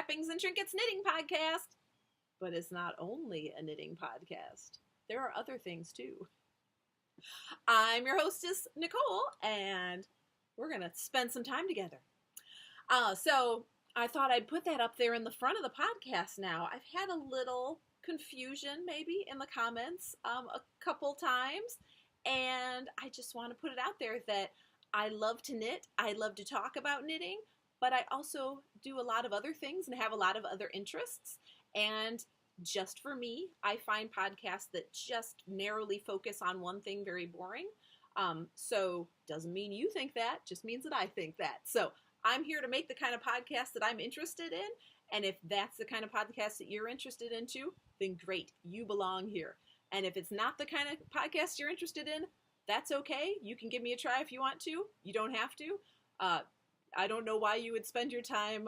Trappings and Trinkets knitting podcast. But it's not only a knitting podcast. There are other things too. I'm your hostess, Nicole, and we're going to spend some time together. So I thought I'd put that up there in the front of the podcast now. I've had a little confusion maybe in the comments a couple times, and I just want to put it out there that I love to knit. I love to talk about knitting, but I also do a lot of other things and have a lot of other interests. And just for me, I find podcasts that just narrowly focus on one thing very boring. So doesn't mean you think that, just means that I think that. So I'm here to make the kind of podcast that I'm interested in. And if that's the kind of podcast that you're interested in too, then great, you belong here. And if it's not the kind of podcast you're interested in, that's okay. You can give me a try if you want to. You don't have to. I don't know why you would spend your time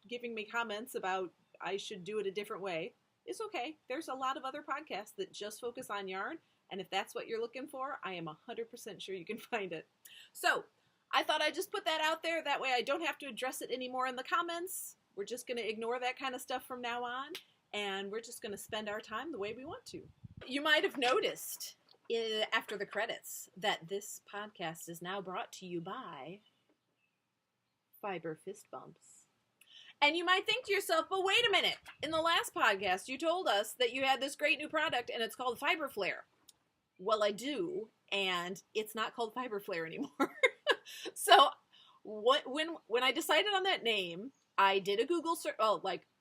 giving me comments about I should do it a different way. It's okay. There's a lot of other podcasts that just focus on yarn, and if that's what you're looking for, I am 100% sure you can find it. So I thought I'd just put that out there. That way I don't have to address it anymore in the comments. We're just going to ignore that kind of stuff from now on, and we're just going to spend our time the way we want to. You might have noticed after the credits that this podcast is now brought to you by Fiber Fist Bumps. And you might think to yourself, but wait a minute. In the last podcast, you told us that you had this great new product and it's called Fiber Flare. Well, I do, and it's not called Fiber Flare anymore. So when I decided on that name, I did a Google search,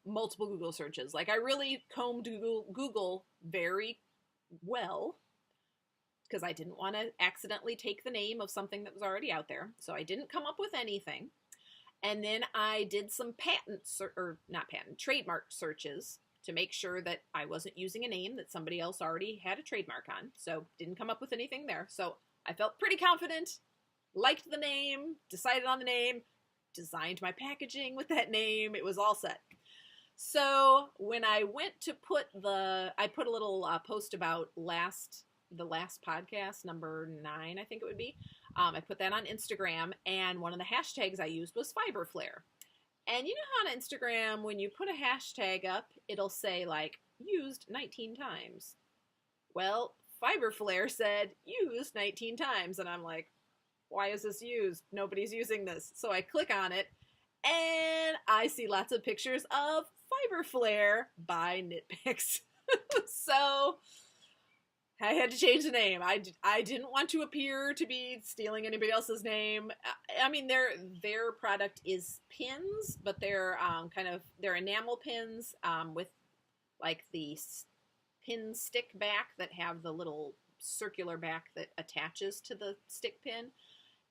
multiple Google searches. Like I really combed Google very well because I didn't want to accidentally take the name of something that was already out there. So I didn't come up with anything. And then I did some trademark searches to make sure that I wasn't using a name that somebody else already had a trademark on. So didn't come up with anything there. So I felt pretty confident, liked the name, decided on the name, designed my packaging with that name. It was all set. So when I went to I put a little post about the last podcast, number 9, I think it would be. I put that on Instagram, and one of the hashtags I used was Fiber Flare. And you know how on Instagram, when you put a hashtag up, it'll say, like, used 19 times. Well, Fiber Flare said, used 19 times, and I'm like, why is this used? Nobody's using this. So I click on it, and I see lots of pictures of Fiber Flare by Knit Picks. So I had to change the name. I didn't want to appear to be stealing anybody else's name. I mean, their product is pins, but they're they're enamel pins with like the pin stick back that have the little circular back that attaches to the stick pin.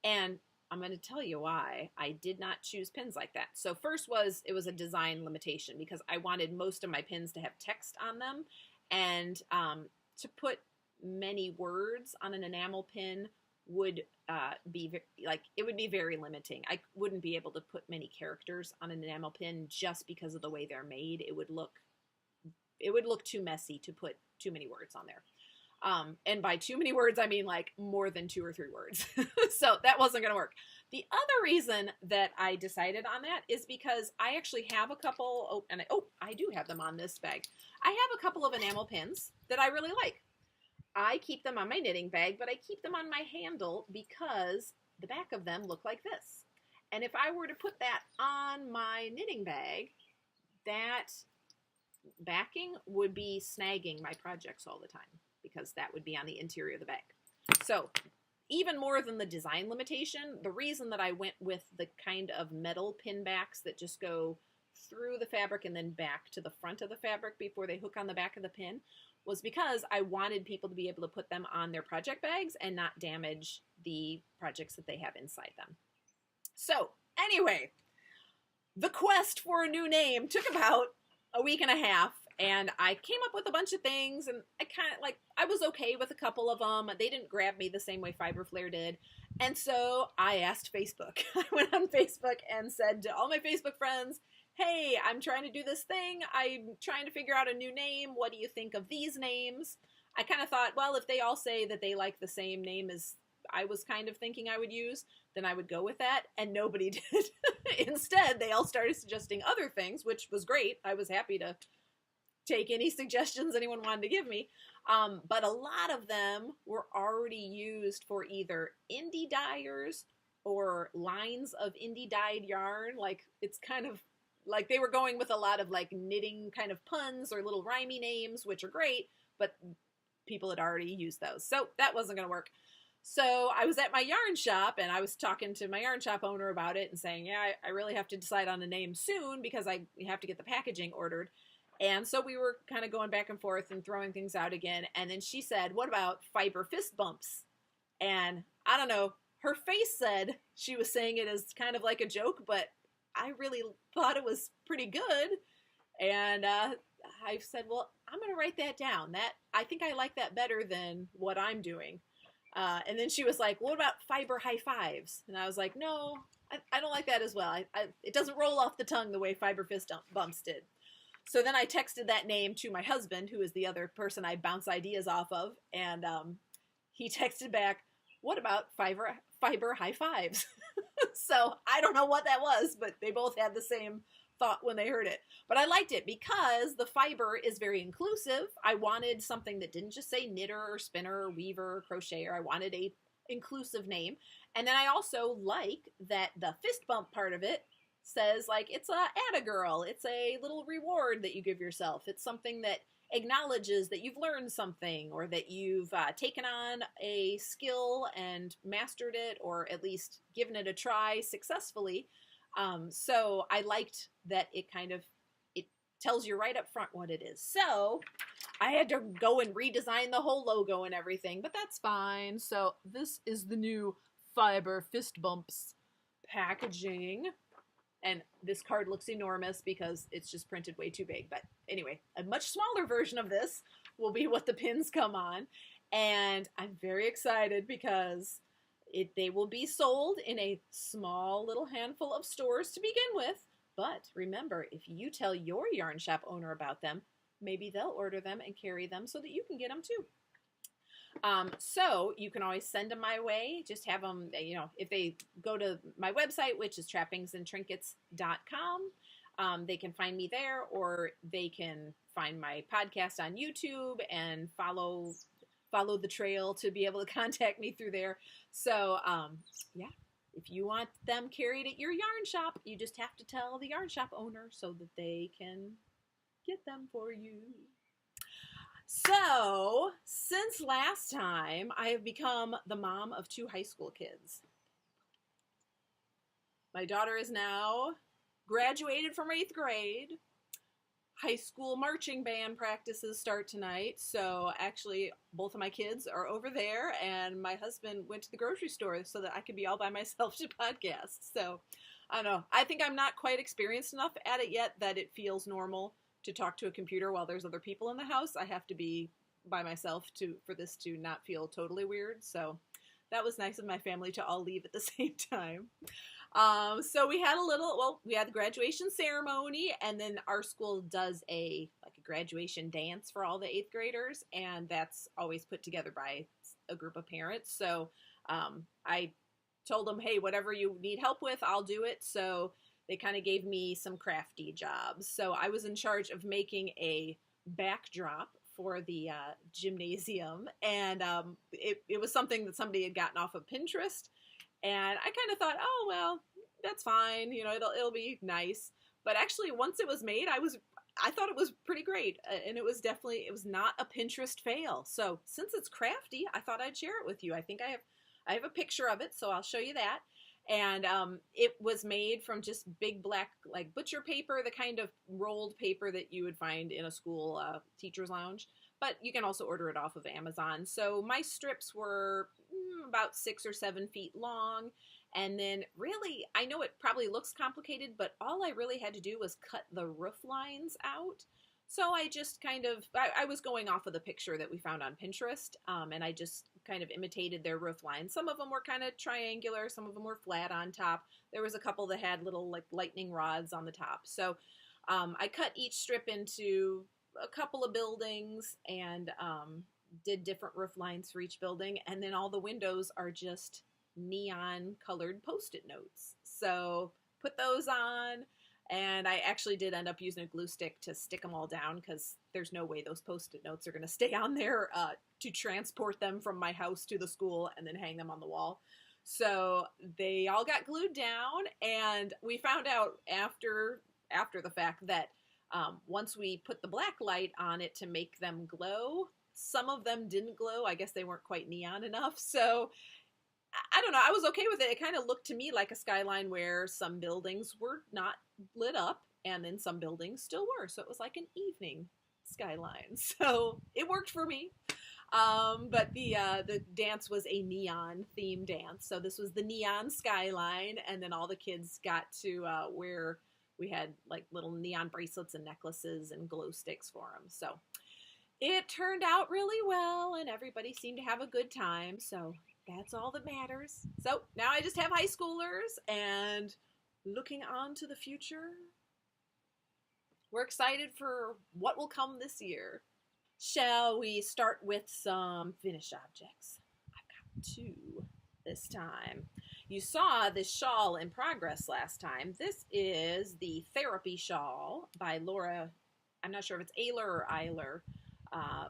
And I'm going to tell you why I did not choose pins like that. So first it was a design limitation because I wanted most of my pins to have text on them, and to put many words on an enamel pin would be very limiting. I wouldn't be able to put many characters on an enamel pin just because of the way they're made. It would look too messy to put too many words on there. And by too many words, I mean like more than 2 or 3 words. So that wasn't going to work. The other reason that I decided on that is because I actually have a couple, I do have them on this bag. I have a couple of enamel pins that I really like. I keep them on my knitting bag, but I keep them on my handle because the back of them look like this. And if I were to put that on my knitting bag, that backing would be snagging my projects all the time because that would be on the interior of the bag. So even more than the design limitation, the reason that I went with the kind of metal pin backs that just go through the fabric and then back to the front of the fabric before they hook on the back of the pin was because I wanted people to be able to put them on their project bags and not damage the projects that they have inside them. So anyway, the quest for a new name took about a week and a half, and I came up with a bunch of things, and I was okay with a couple of them. They didn't grab me the same way Fiber Flare did. And so I asked Facebook. I went on Facebook and said to all my Facebook friends, hey, I'm trying to do this thing. I'm trying to figure out a new name. What do you think of these names? I kind of thought, well, if they all say that they like the same name as I was kind of thinking I would use, then I would go with that, and nobody did. Instead, they all started suggesting other things, which was great. I was happy to take any suggestions anyone wanted to give me. But a lot of them were already used for either indie dyers or lines of indie dyed yarn. Like, it's kind of like they were going with a lot of like knitting kind of puns or little rhymey names, which are great, but people had already used those. So that wasn't going to work. So I was at my yarn shop, and I was talking to my yarn shop owner about it and saying, yeah, I really have to decide on a name soon because I have to get the packaging ordered. And so we were kind of going back and forth and throwing things out again. And then she said, what about fiber fist bumps? And I don't know, her face said she was saying it as kind of like a joke, but I really thought it was pretty good. And I said, well, I'm going to write that down. I think I like that better than what I'm doing. And then she was like, what about fiber high fives? And I was like, no, I don't like that as well. It doesn't roll off the tongue the way fiber fist bumps did. So then I texted that name to my husband, who is the other person I bounce ideas off of. And he texted back, what about fiber high fives? So I don't know what that was, but they both had the same thought when they heard it. But I liked it because the fiber is very inclusive. I wanted something that didn't just say knitter or spinner or weaver or crocheter. I wanted a inclusive name. And then I also like that the fist bump part of it says, like, it's a atta girl. It's a little reward that you give yourself. It's something that acknowledges that you've learned something, or that you've taken on a skill and mastered it, or at least given it a try successfully. So I liked that it tells you right up front what it is. So I had to go and redesign the whole logo and everything, but that's fine. So this is the new fiber fist bumps packaging. And this card looks enormous because it's just printed way too big. But anyway, a much smaller version of this will be what the pins come on. And I'm very excited because they will be sold in a small little handful of stores to begin with. But remember, if you tell your yarn shop owner about them, maybe they'll order them and carry them so that you can get them too. So you can always send them my way. Just have them, if they go to my website, which is trappingsandtrinkets.com, they can find me there, or they can find my podcast on YouTube and follow the trail to be able to contact me through there. So, yeah, if you want them carried at your yarn shop, you just have to tell the yarn shop owner so that they can get them for you. So, since last time, I have become the mom of 2 high school kids. My daughter is now graduated from 8th grade. High school marching band practices start tonight, so actually both of my kids are over there, and my husband went to the grocery store so that I could be all by myself to podcast. So, I don't know. I think I'm not quite experienced enough at it yet that it feels normal to talk to a computer while there's other people in the house. I have to be by myself for this to not feel totally weird. So that was nice of my family to all leave at the same time. So we had we had the graduation ceremony, and then our school does a graduation dance for all the 8th graders, and that's always put together by a group of parents. So I told them, hey, whatever you need help with, I'll do it. So they kind of gave me some crafty jobs. So I was in charge of making a backdrop for the gymnasium, and it was something that somebody had gotten off of Pinterest, and I kind of thought, oh, well, that's fine, it'll be nice. But actually, once it was made, I thought it was pretty great, and it was not a Pinterest fail. So since it's crafty, I thought I'd share it with you. I think I have a picture of it, so I'll show you that. And it was made from just big black, butcher paper, the kind of rolled paper that you would find in a school teacher's lounge. But you can also order it off of Amazon. So my strips were about 6 or 7 feet long. And then really, I know it probably looks complicated, but all I really had to do was cut the roof lines out. So I just I was going off of the picture that we found on Pinterest, and I just kind of imitated their roof lines. Some of them were kind of triangular, some of them were flat on top. There was a couple that had little lightning rods on the top. So I cut each strip into a couple of buildings, and did different roof lines for each building, and then all the windows are just neon colored post-it notes. So put those on, and I actually did end up using a glue stick to stick them all down because there's no way those post-it notes are going to stay on there to transport them from my house to the school and then hang them on the wall. So they all got glued down, and we found out after the fact that once we put the black light on it to make them glow, some of them didn't glow. I guess they weren't quite neon enough. So I don't know. I was okay with it. It kind of looked to me like a skyline where some buildings were not lit up and then some buildings still were. So it was like an evening skyline. So it worked for me. But the dance was a neon themed dance. So this was the neon skyline, and then all the kids got to wear, we had like little neon bracelets and necklaces and glow sticks for them. So it turned out really well, and everybody seemed to have a good time. So that's all that matters. So now I just have high schoolers, and looking on to the future, we're excited for what will come this year. Shall we start with some finished objects? I've got two this time. You saw this shawl in progress last time. This is the Therapy Shawl by Laura. I'm not sure if it's Ayler or Eiler,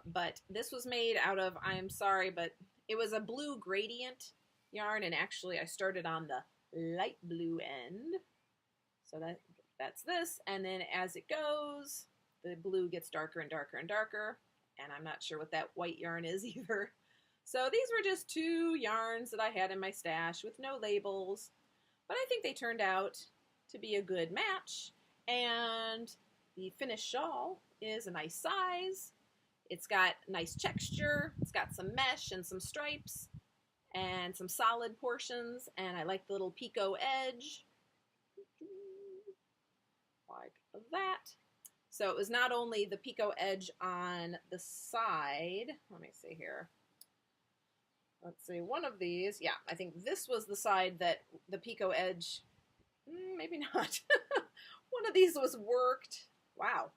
but this was made out of, I'm sorry, but it was a blue gradient yarn, and actually I started on the light blue end. So that's this, and then as it goes, the blue gets darker and darker and darker. And I'm not sure what that white yarn is either. So these were just two yarns that I had in my stash with no labels. But I think they turned out to be a good match. And the finished shawl is a nice size. It's got nice texture. It's got some mesh and some stripes and some solid portions. And I like the little picot edge. Like that. So it was not only the picot edge on the side. Let me see here. Let's see, one of these. Yeah, I think this was the side that the picot edge, maybe not. One of these was worked. Wow.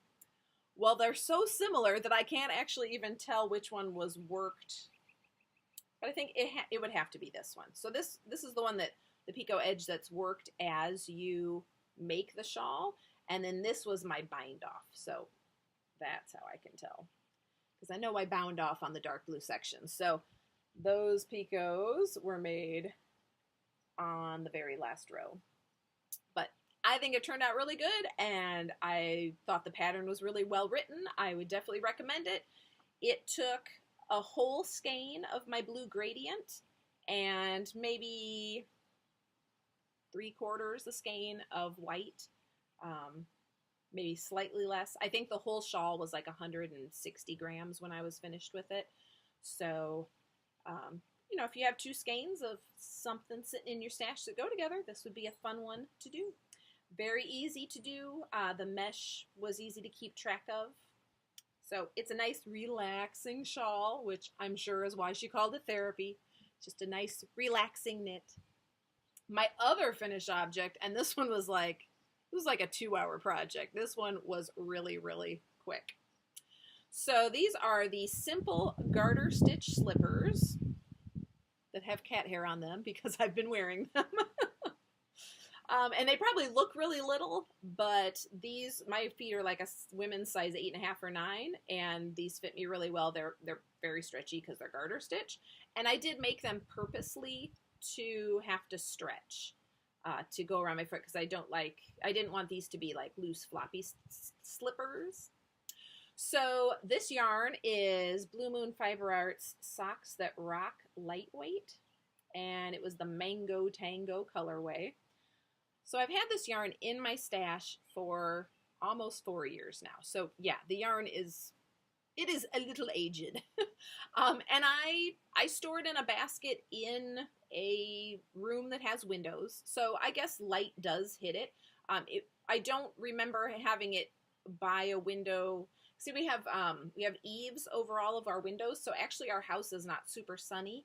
Well, they're so similar that I can't actually even tell which one was worked. But I think it would have to be this one. So this is the one that the picot edge that's worked as you make the shawl. And then this was my bind off, so that's how I can tell. Because I know I bound off on the dark blue section. So those picots were made on the very last row. But I think it turned out really good, and I thought the pattern was really well written. I would definitely recommend it. It took a whole skein of my blue gradient and maybe 3/4 a skein of white. Maybe slightly less. I think the whole shawl was like 160 grams when I was finished with it. So, you know, if you have 2 skeins of something sitting in your stash that go together, this would be a fun one to do. Very easy to do. The mesh was easy to keep track of. So it's a nice relaxing shawl, which I'm sure is why she called it therapy. Just a nice relaxing knit. My other finished object, and this one was like, it was like a 2-hour project. This one was really, really quick. So these are the simple garter stitch slippers that have cat hair on them because I've been wearing them. And they probably look really little, but these, my feet are like a women's size 8.5 or 9, and these fit me really well. They're very stretchy because they're garter stitch. And I did make them purposely to have to stretch. To go around my foot because I didn't want these to be like loose floppy slippers. So this yarn is Blue Moon Fiber Arts Socks That Rock Lightweight, and it was the Mango Tango colorway. So I've had this yarn in my stash for almost 4 years now. So yeah, the yarn is a little aged. And I store it in a basket in a room that has windows. So I guess light does hit it. I don't remember having it by a window. See, we have eaves over all of our windows. So actually our house is not super sunny.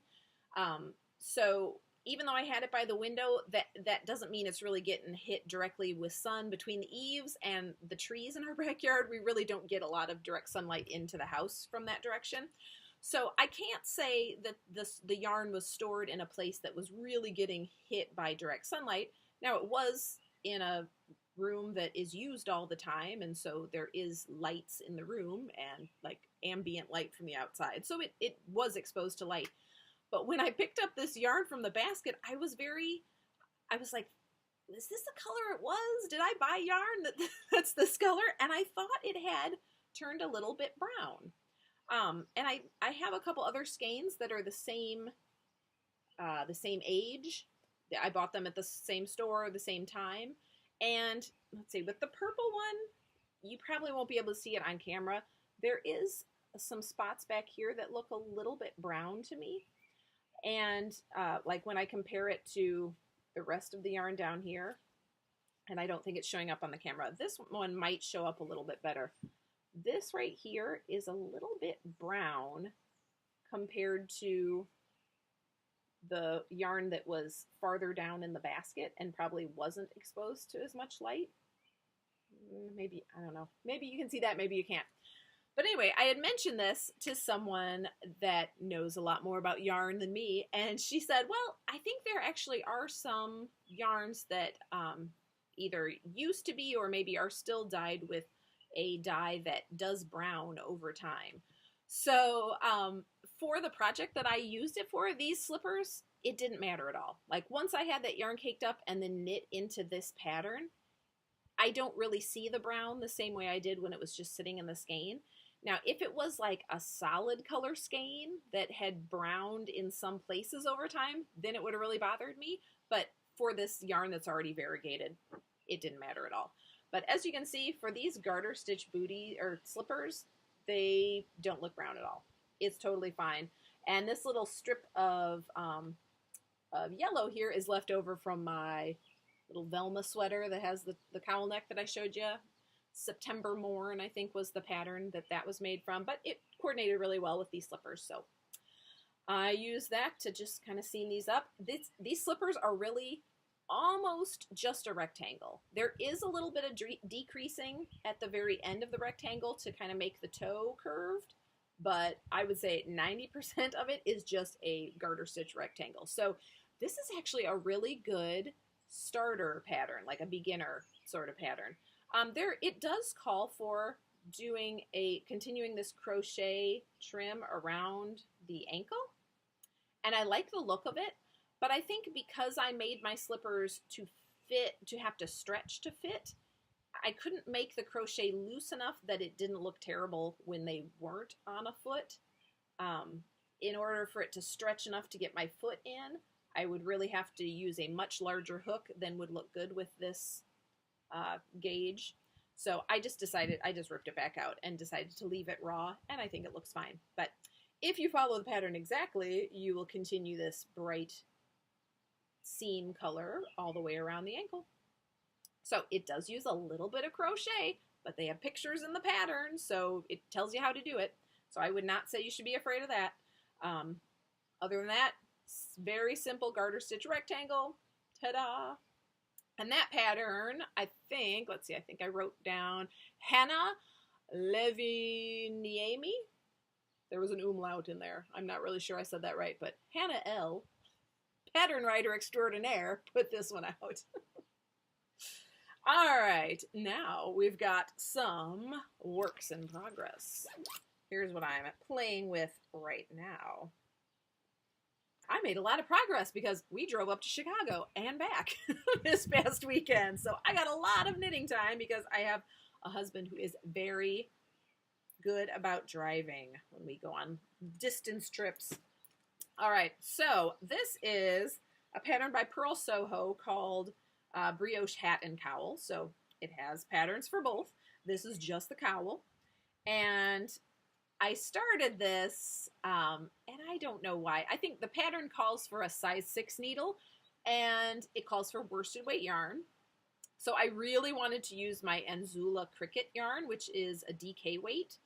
So even though I had it by the window, that doesn't mean it's really getting hit directly with sun between the eaves and the trees in our backyard. We really don't get a lot of direct sunlight into the house from that direction. So I can't say that the yarn was stored in a place that was really getting hit by direct sunlight. Now, it was in a room that is used all the time, and so there is lights in the room and like ambient light from the outside. So it was exposed to light. But when I picked up this yarn from the basket, I was like, is this the color it was? Did I buy yarn that's this color? And I thought it had turned a little bit brown. And I have a couple other skeins that are the same age. I bought them at the same store, the same time. And let's see, with the purple one, you probably won't be able to see it on camera. There is some spots back here that look a little bit brown to me. And like when I compare it to the rest of the yarn down here, and I don't think it's showing up on the camera, this one might show up a little bit better. This right here is a little bit brown compared to the yarn that was farther down in the basket and probably wasn't exposed to as much light. Maybe, I don't know. Maybe you can see that, maybe you can't. But anyway, I had mentioned this to someone that knows a lot more about yarn than me, and she said, well, I think there actually are some yarns that either used to be or maybe are still dyed with a dye that does brown over time. So for the project that I used it for, these slippers, it didn't matter at all. Like once I had that yarn caked up and then knit into this pattern, I don't really see the brown the same way I did when it was just sitting in the skein. Now, if it was like a solid color skein that had browned in some places over time, then it would have really bothered me. But for this yarn that's already variegated, it didn't matter at all. But as you can see, for these garter stitch booty or slippers, they don't look brown at all. It's totally fine. And this little strip of yellow here is left over from my little Velma sweater that has the cowl neck that I showed you. September Morn, I think, was the pattern that was made from, but it coordinated really well with these slippers. So I use that to just kind of seam these up. These slippers are really almost just a rectangle. There is a little bit of decreasing at the very end of the rectangle to kind of make the toe curved, but I would say 90% of it is just a garter stitch rectangle. So this is actually a really good starter pattern, like a beginner sort of pattern. It does call for continuing this crochet trim around the ankle, and I like the look of it, but I think because I made my slippers to have to stretch to fit, I couldn't make the crochet loose enough that it didn't look terrible when they weren't on a foot. In order for it to stretch enough to get my foot in, I would really have to use a much larger hook than would look good with this gauge. So I just ripped it back out and decided to leave it raw, and I think it looks fine. But if you follow the pattern exactly, you will continue this bright seam color all the way around the ankle. So it does use a little bit of crochet, but they have pictures in the pattern, so it tells you how to do it. So I would not say you should be afraid of that. Other than that, very simple garter stitch rectangle. Ta-da! And that pattern, I think I wrote down Hannah Leviniemi. There was an umlaut in there. I'm not really sure I said that right, but Hannah L., pattern writer extraordinaire, put this one out. All right, now we've got some works in progress. Here's what I'm playing with right now. I made a lot of progress because we drove up to Chicago and back this past weekend. So I got a lot of knitting time because I have a husband who is very good about driving when we go on distance trips. All right, so this is a pattern by Pearl Soho called Brioche Hat and Cowl. So it has patterns for both. This is just the cowl. And I started this, and I don't know why. I think the pattern calls for a size 6 needle, and it calls for worsted weight yarn. So I really wanted to use my Anzula Cricket yarn, which is a DK weight.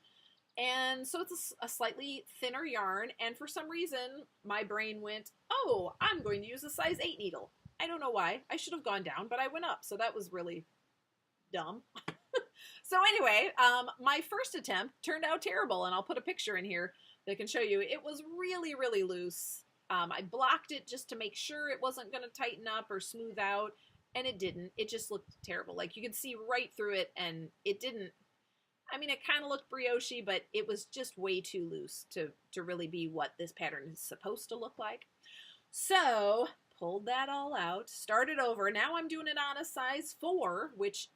And so it's a slightly thinner yarn, and for some reason, my brain went, oh, I'm going to use a size 8 needle. I don't know why. I should have gone down, but I went up, so that was really dumb. So anyway, my first attempt turned out terrible, and I'll put a picture in here. that can show you it was really, really loose. I blocked it just to make sure it wasn't going to tighten up or smooth out, and it didn't. It just looked terrible. Like, you could see right through it, and it didn't. I mean, it kind of looked brioche-y, but it was just way too loose to really be what this pattern is supposed to look like. So, pulled that all out, started over. Now I'm doing it on a size 4, which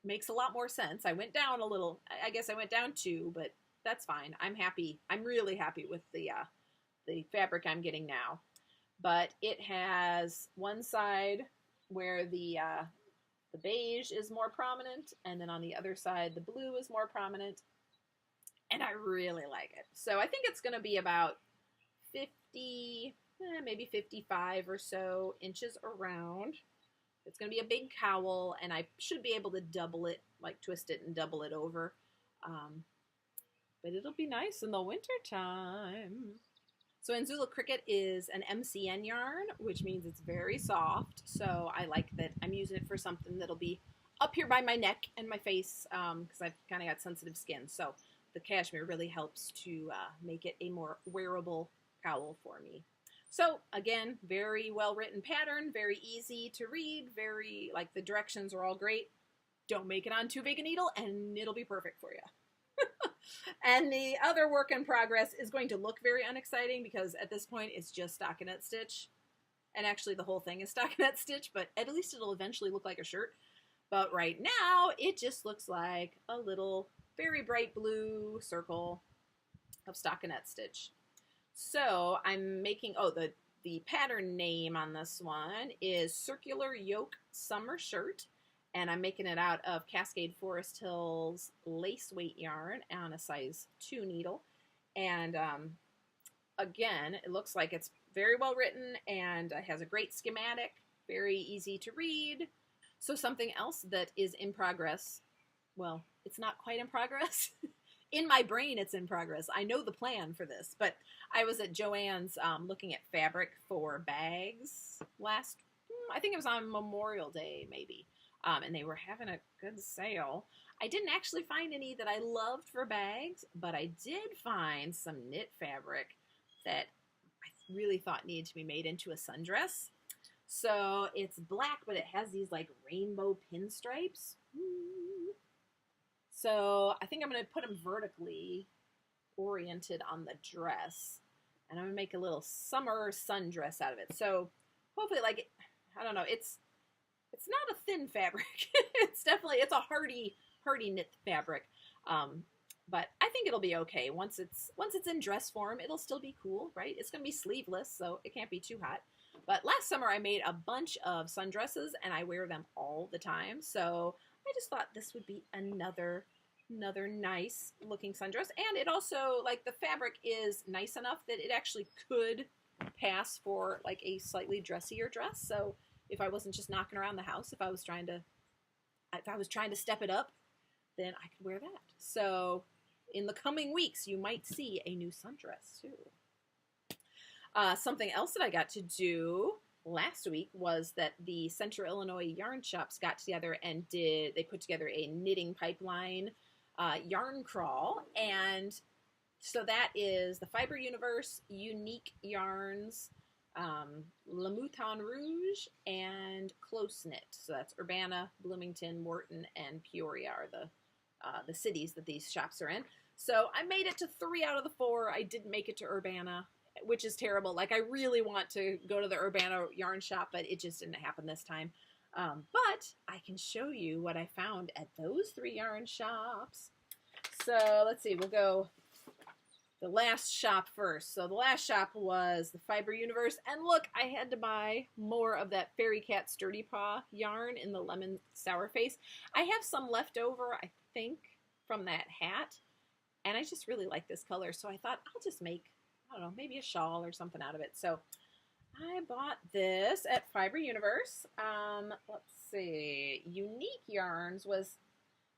makes a lot more sense. I went down a little. I guess I went down 2, but that's fine. I'm happy. I'm really happy with the fabric I'm getting now. But it has one side where the beige is more prominent, and then on the other side the blue is more prominent, and I really like it. So I think it's going to be about 50, maybe 55 or so inches around. It's going to be a big cowl, and I should be able to double it, like twist it and double it over. But it'll be nice in the winter time. So Anzula Cricket is an MCN yarn, which means it's very soft. So I like that I'm using it for something that'll be up here by my neck and my face, because I've kind of got sensitive skin. So the cashmere really helps to make it a more wearable cowl for me. So again, very well written pattern, very easy to read, very, like, the directions are all great. Don't make it on too big a needle and it'll be perfect for you. And the other work in progress is going to look very unexciting because at this point it's just stockinette stitch. And actually the whole thing is stockinette stitch, but at least it'll eventually look like a shirt. But right now it just looks like a little very bright blue circle of stockinette stitch. So I'm making, the pattern name on this one is Circular Yoke Summer Shirt. And I'm making it out of Cascade Forest Hills lace weight yarn on a size 2 needle. And again, it looks like it's very well written and has a great schematic, very easy to read. So something else that is in progress, well, it's not quite in progress. In my brain, it's in progress. I know the plan for this, but I was at Joann's looking at fabric for bags I think it was on Memorial Day, maybe. And they were having a good sale. I didn't actually find any that I loved for bags, but I did find some knit fabric that I really thought needed to be made into a sundress. So it's black, but it has these like rainbow pinstripes. So I think I'm going to put them vertically oriented on the dress. And I'm going to make a little summer sundress out of it. So hopefully, like, I don't know, it's not a thin fabric. It's a hardy knit fabric. But I think it'll be okay. Once it's in dress form, it'll still be cool, right? It's going to be sleeveless, so it can't be too hot. But last summer I made a bunch of sundresses and I wear them all the time. So I just thought this would be another nice looking sundress. And it also, like, the fabric is nice enough that it actually could pass for like a slightly dressier dress. So if I wasn't just knocking around the house, if I was trying to step it up, then I could wear that. So in the coming weeks, you might see a new sundress too. Something else that I got to do last week was that the Central Illinois yarn shops got together and they put together a knitting pipeline yarn crawl. And so that is the Fiber Universe, Unique Yarns, Le Mouton Rouge, and Close Knit. So that's Urbana, Bloomington, Morton, and Peoria are the cities that these shops are in. So I made it to 3 out of the 4. I didn't make it to Urbana, which is terrible. Like, I really want to go to the Urbana yarn shop, but it just didn't happen this time. But I can show you what I found at those 3 yarn shops. So let's see, we'll go the last shop first. So the last shop was the Fiber Universe. And look, I had to buy more of that Fairy Cat Sturdy Paw yarn in the Lemon Sour Face. I have some left over, I think, from that hat. And I just really like this color. So I thought I'll just make, I don't know, maybe a shawl or something out of it. So I bought this at Fiber Universe. Let's see. Unique Yarns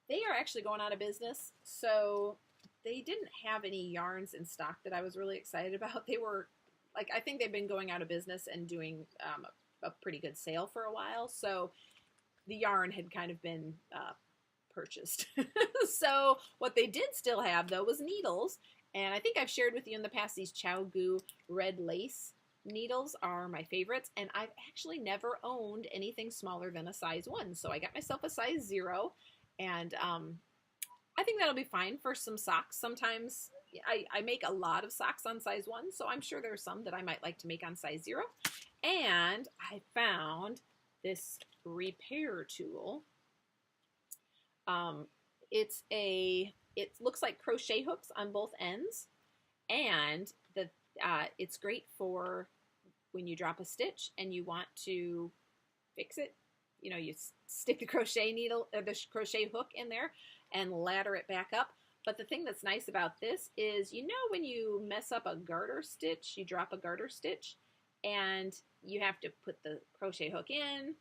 they are actually going out of business. So they didn't have any yarns in stock that I was really excited about. They were, like, I think they've been going out of business and doing a pretty good sale for a while. So the yarn had kind of been purchased. So what they did still have, though, was needles. And I think I've shared with you in the past, these CHAWL red lace needles are my favorites, and I've actually never owned anything smaller than a size 1. So I got myself a size 0, and I think that'll be fine for some socks. Sometimes I make a lot of socks on size 1, so I'm sure there's some that I might like to make on size 0. And I found this repair tool. It looks like crochet hooks on both ends, and it's great for when you drop a stitch and you want to fix it. You know, you stick the crochet needle or the crochet hook in there and ladder it back up. But the thing that's nice about this is, you know, when you mess up a garter stitch, you drop a garter stitch, and you have to put the crochet hook in,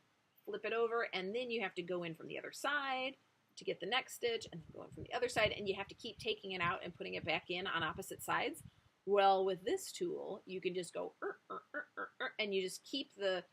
flip it over, and then you have to go in from the other side to get the next stitch, and then go in from the other side, and you have to keep taking it out and putting it back in on opposite sides. Well, with this tool, you can just go, and you just keep the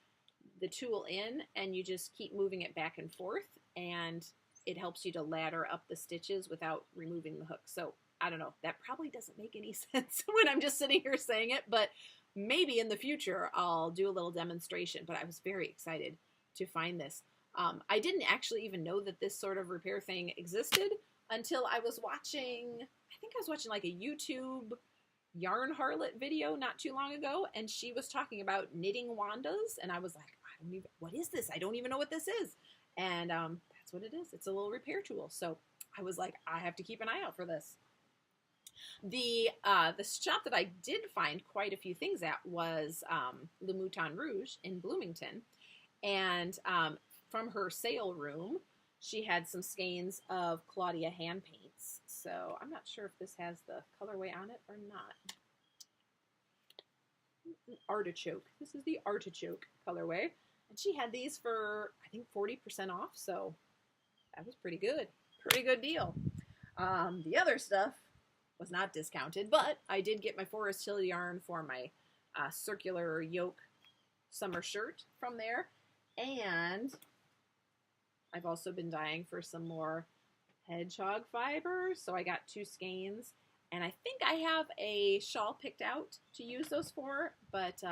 tool in, and you just keep moving it back and forth, and it helps you to ladder up the stitches without removing the hook. So, I don't know, that probably doesn't make any sense when I'm just sitting here saying it, but maybe in the future I'll do a little demonstration. But I was very excited to find this. I didn't actually even know that this sort of repair thing existed until I was watching, I think I was watching like a YouTube Yarn Harlot video not too long ago, and she was talking about knitting wandas, and I was like, what is this? I don't even know what this is. And that's what it is. It's a little repair tool. So I was like, I have to keep an eye out for this. The shop that I did find quite a few things at was Le Mouton Rouge in Bloomington. And from her sale room, she had some skeins of Claudia hand paints. So I'm not sure if this has the colorway on it or not. Artichoke. This is the artichoke colorway. And she had these for, I think, 40% off. So that was pretty good. Pretty good deal. The other stuff was not discounted, but I did get my Forest Hill yarn for my circular yoke summer shirt from there. And I've also been dying for some more hedgehog fibers, so I got 2 skeins, and I think I have a shawl picked out to use those for, but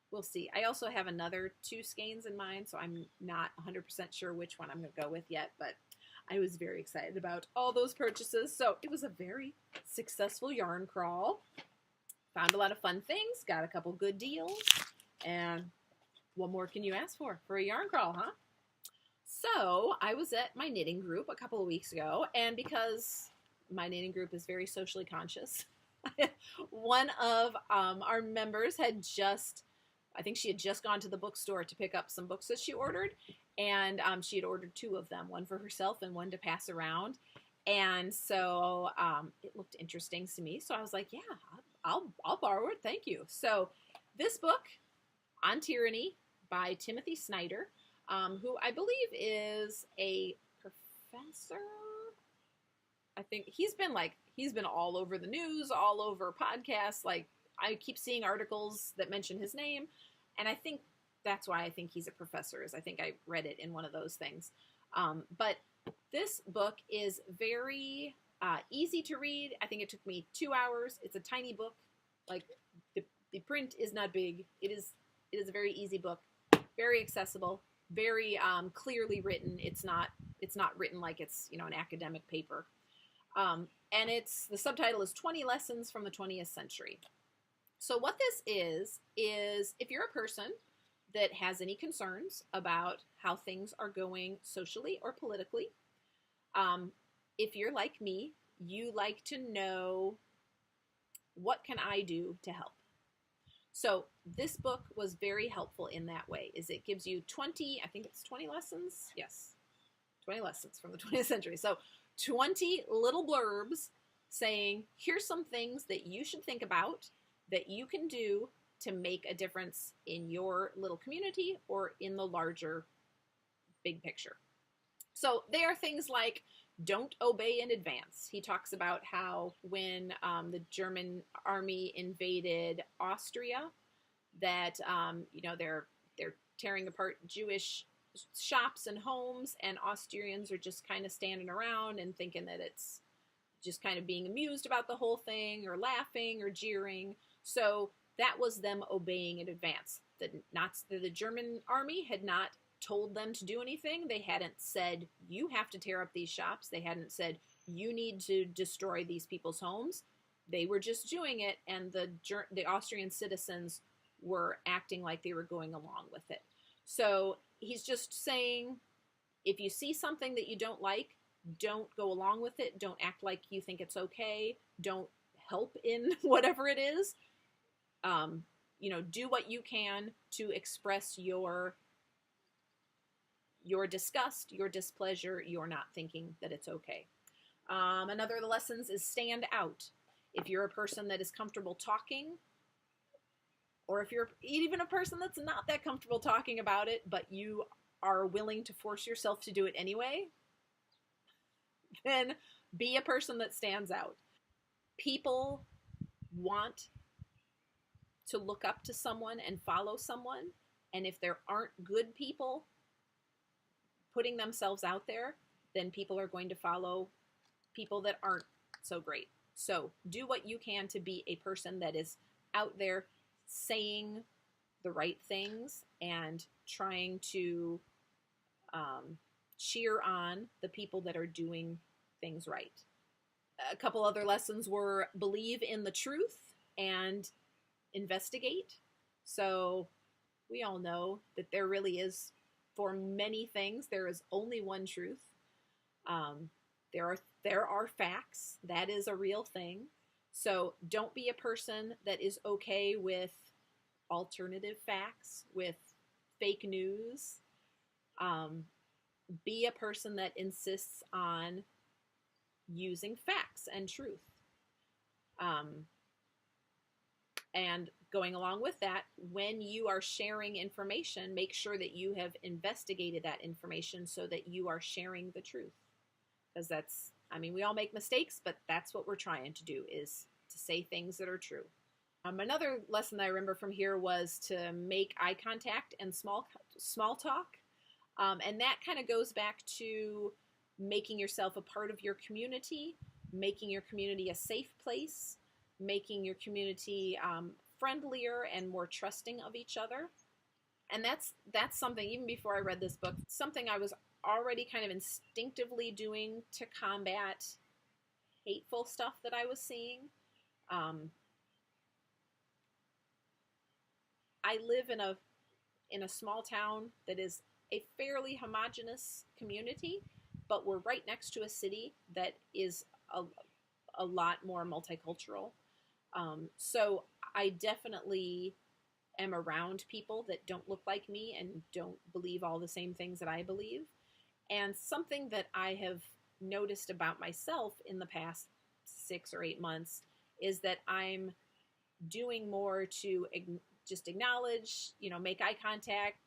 we'll see. I also have another 2 skeins in mind, so I'm not 100% sure which one I'm going to go with yet, but I was very excited about all those purchases. So it was a very successful yarn crawl. Found a lot of fun things, got a couple good deals, and what more can you ask for a yarn crawl, huh? So I was at my knitting group a couple of weeks ago, and because my knitting group is very socially conscious, one of our members had just, I think she had just gone to the bookstore to pick up some books that she ordered, and she had ordered 2 of them, one for herself and one to pass around. And so it looked interesting to me, so I was like, yeah, I'll borrow it, thank you. So this book, On Tyranny by Timothy Snyder, who I believe is a professor. I think he's been all over the news, all over podcasts. Like, I keep seeing articles that mention his name, and I think that's why I think he's a professor, is I think I read it in one of those things. But this book is very easy to read. I think it took me 2 hours. It's a tiny book. Like, the print is not big. It is a very easy book, very accessible, very clearly written. It's not written like it's, you know, an academic paper. And the subtitle is 20 Lessons from the 20th Century. So what this is if you're a person that has any concerns about how things are going socially or politically, if you're like me, you like to know, what can I do to help? So this book was very helpful in that way, is it gives you 20 lessons? Yes, 20 lessons from the 20th century. So 20 little blurbs saying, here's some things that you should think about that you can do to make a difference in your little community or in the larger big picture. So they are things like, don't obey in advance. He talks about how when the German army invaded Austria, that they're tearing apart Jewish shops and homes, and Austrians are just kind of standing around and thinking that it's just kind of being amused about the whole thing, or laughing or jeering. So that was them obeying in advance. The German army had not told them to do anything. They hadn't said, you have to tear up these shops. They hadn't said, you need to destroy these people's homes. They were just doing it, and the Austrian citizens were acting like they were going along with it. So he's just saying, if you see something that you don't like, don't go along with it. Don't act like you think it's okay. Don't help in whatever it is. Do what you can to express your disgust, your displeasure, your not thinking that it's okay. Another of the lessons is stand out. If you're a person that is comfortable talking, or if you're even a person that's not that comfortable talking about it, but you are willing to force yourself to do it anyway, then be a person that stands out. People want to look up to someone and follow someone, and if there aren't good people putting themselves out there, then people are going to follow people that aren't so great. So do what you can to be a person that is out there saying the right things and trying to cheer on the people that are doing things right. A couple other lessons were believe in the truth and investigate. So we all know that there really is, for many things, there is only one truth. There are facts. That is a real thing. So don't be a person that is okay with alternative facts, with fake news. Be a person that insists on using facts and truth. And going along with that, when you are sharing information, make sure that you have investigated that information so that you are sharing the truth. Because we all make mistakes, but that's what we're trying to do, is to say things that are true. Another lesson that I remember from here was to make eye contact and small talk. And that kind of goes back to making yourself a part of your community, making your community a safe place, making your community friendlier and more trusting of each other. And that's something, even before I read this book, something I was already kind of instinctively doing to combat hateful stuff that I was seeing. I live in a small town that is a fairly homogenous community, but we're right next to a city that is a lot more multicultural. So I definitely am around people that don't look like me and don't believe all the same things that I believe. And something that I have noticed about myself in the past 6 or 8 months is that I'm doing more to just acknowledge, make eye contact,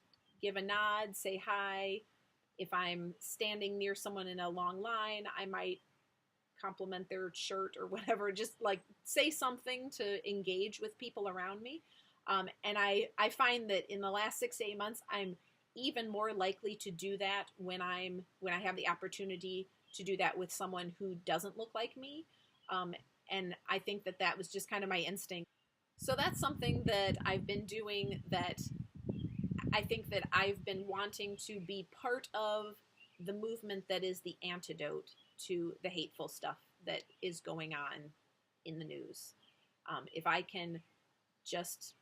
give a nod, say hi. If I'm standing near someone in a long line, I might compliment their shirt or whatever, just like say something to engage with people around me. And I find that in the last 6 to 8 months, I'm even more likely to do that when I have the opportunity to do that with someone who doesn't look like me. And I think that was just kind of my instinct. So that's something that I've been doing, that I think that I've been wanting to be part of the movement that is the antidote to the hateful stuff that is going on in the news. If I can just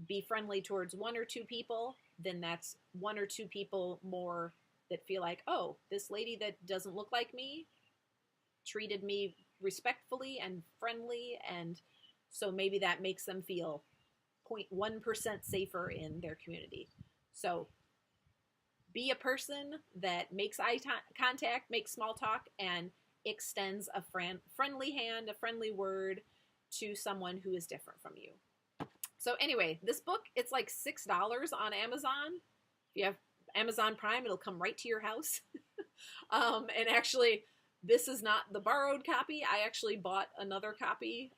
be friendly towards 1 or 2 people, then that's 1 or 2 people more that feel like, oh, this lady that doesn't look like me treated me respectfully and friendly, and so maybe that makes them feel 0.1% safer in their community. So be a person that makes eye contact, makes small talk, and extends a friendly hand, a friendly word to someone who is different from you. So anyway, this book, it's like $6 on Amazon. If you have Amazon Prime, it'll come right to your house. And actually, this is not the borrowed copy. I actually bought another copy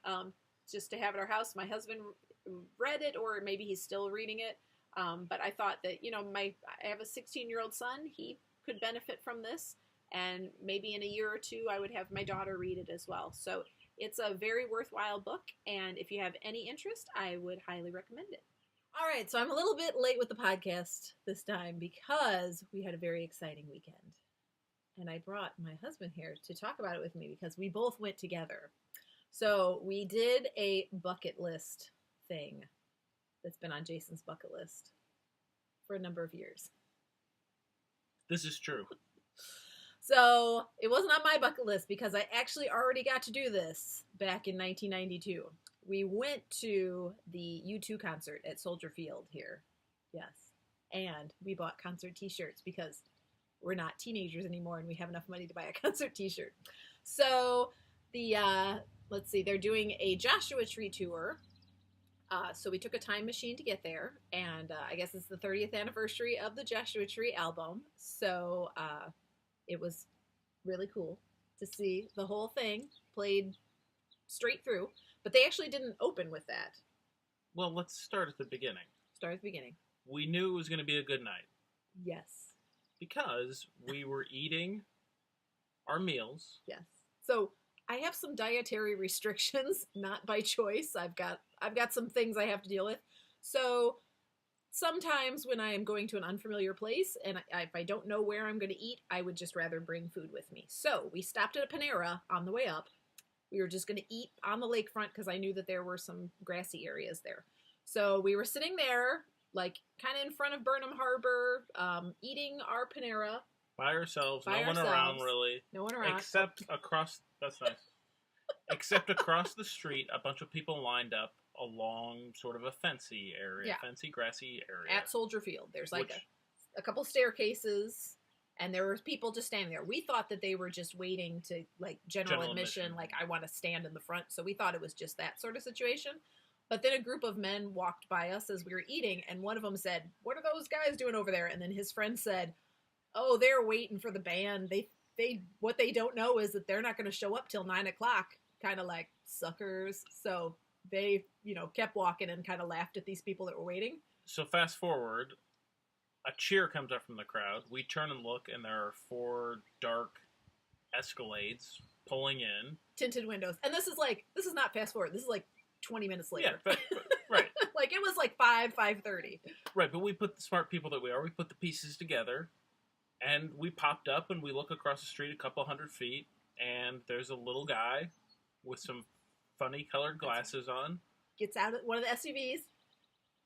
just to have at our house. My husband read it, or maybe he's still reading it. But I thought that, I have a 16-year-old son. He could benefit from this. and maybe in a year or two I would have my daughter read it as well. So it's a very worthwhile book, and if you have any interest, I would highly recommend it. All right, so I'm a little bit late with the podcast this time because we had a very exciting weekend. And I brought my husband here to talk about it with me because we both went together. So we did a bucket list thing that's been on Jason's bucket list for a number of years. This is true. So it wasn't on my bucket list because I actually already got to do this back in 1992. We went to the U2 concert at Soldier Field here. Yes. And we bought concert t-shirts because we're not teenagers anymore and we have enough money to buy a concert t-shirt. So let's see, they're doing a Joshua Tree tour. So we took a time machine to get there, and I guess it's the 30th anniversary of the Joshua Tree album. So it was really cool to see the whole thing played straight through. But they actually didn't open with that. Well, let's start at the beginning. Start at the beginning. We knew it was going to be a good night. Yes. Because we were eating our meals. Yes. So I have some dietary restrictions, not by choice. I've got some things I have to deal with. So sometimes when I am going to an unfamiliar place and if I don't know where I'm going to eat, I would just rather bring food with me. So we stopped at a Panera on the way up. We were just going to eat on the lakefront because I knew that there were some grassy areas there. So we were sitting there, like kind of in front of Burnham Harbor, eating our Panera. By ourselves. No one around, really. No one around. Except across, that's nice. Except across the street, a bunch of people lined up along sort of a fencey area, fencey, grassy area. At Soldier Field. There's like a couple staircases. And there were people just standing there. We thought that they were just waiting to, like, general admission, like, I want to stand in the front. So we thought it was just that sort of situation. But then a group of men walked by us as we were eating, and one of them said, "What are those guys doing over there?" And then his friend said, "Oh, they're waiting for the band. What they don't know is that they're not going to show up till 9 o'clock, kind of like suckers." So they, kept walking and kind of laughed at these people that were waiting. So fast forward. A cheer comes up from the crowd. We turn and look, and there are 4 dark Escalades pulling in. Tinted windows. And this is not fast forward. This is like 20 minutes later. Yeah, right. Like it was like 5:30. Right, but we put the smart people that we are, we put the pieces together, and we popped up, and we look across the street a couple 100 feet, and there's a little guy with some funny colored glasses on. Gets out of one of the SUVs.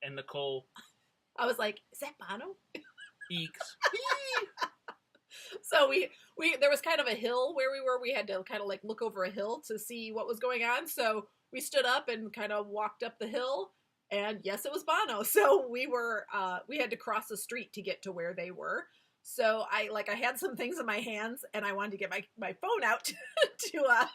And Nicole... I was like, "Is that Bono?" Eeks. So there was kind of a hill where we were. We had to kind of like look over a hill to see what was going on. So we stood up and kind of walked up the hill, and yes, it was Bono. So we had to cross the street to get to where they were. So I had some things in my hands, and I wanted to get my phone out to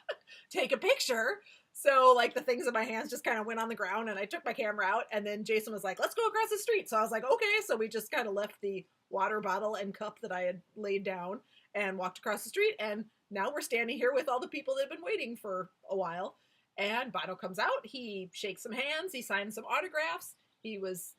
take a picture. So, like, the things in my hands just kind of went on the ground, and I took my camera out, and then Jason was like, "Let's go across the street." So I was like, okay. So we just kind of left the water bottle and cup that I had laid down and walked across the street, and now we're standing here with all the people that have been waiting for a while. And Bono comes out, he shakes some hands, he signs some autographs. He was,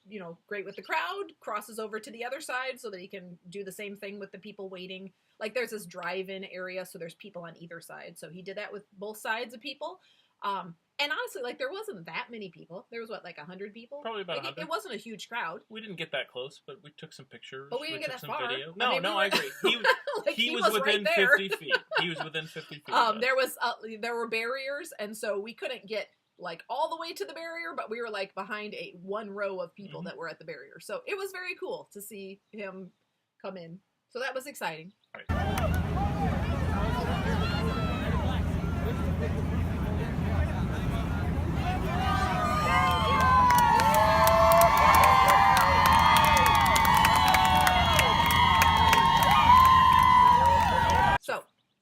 great with the crowd, crosses over to the other side so that he can do the same thing with the people waiting. Like, there's this drive-in area, so there's people on either side. So he did that with both sides of people. And honestly, like, there wasn't that many people. There was, 100 people? Probably about 100. It wasn't a huge crowd. We didn't get that close, but we took some pictures. But we didn't get that far. Video. I agree. He was within right 50 feet. He was within 50 feet. There were barriers, and so we couldn't get, all the way to the barrier, but we were, behind one row of people that were at the barrier. So it was very cool to see him come in. So that was exciting. Right.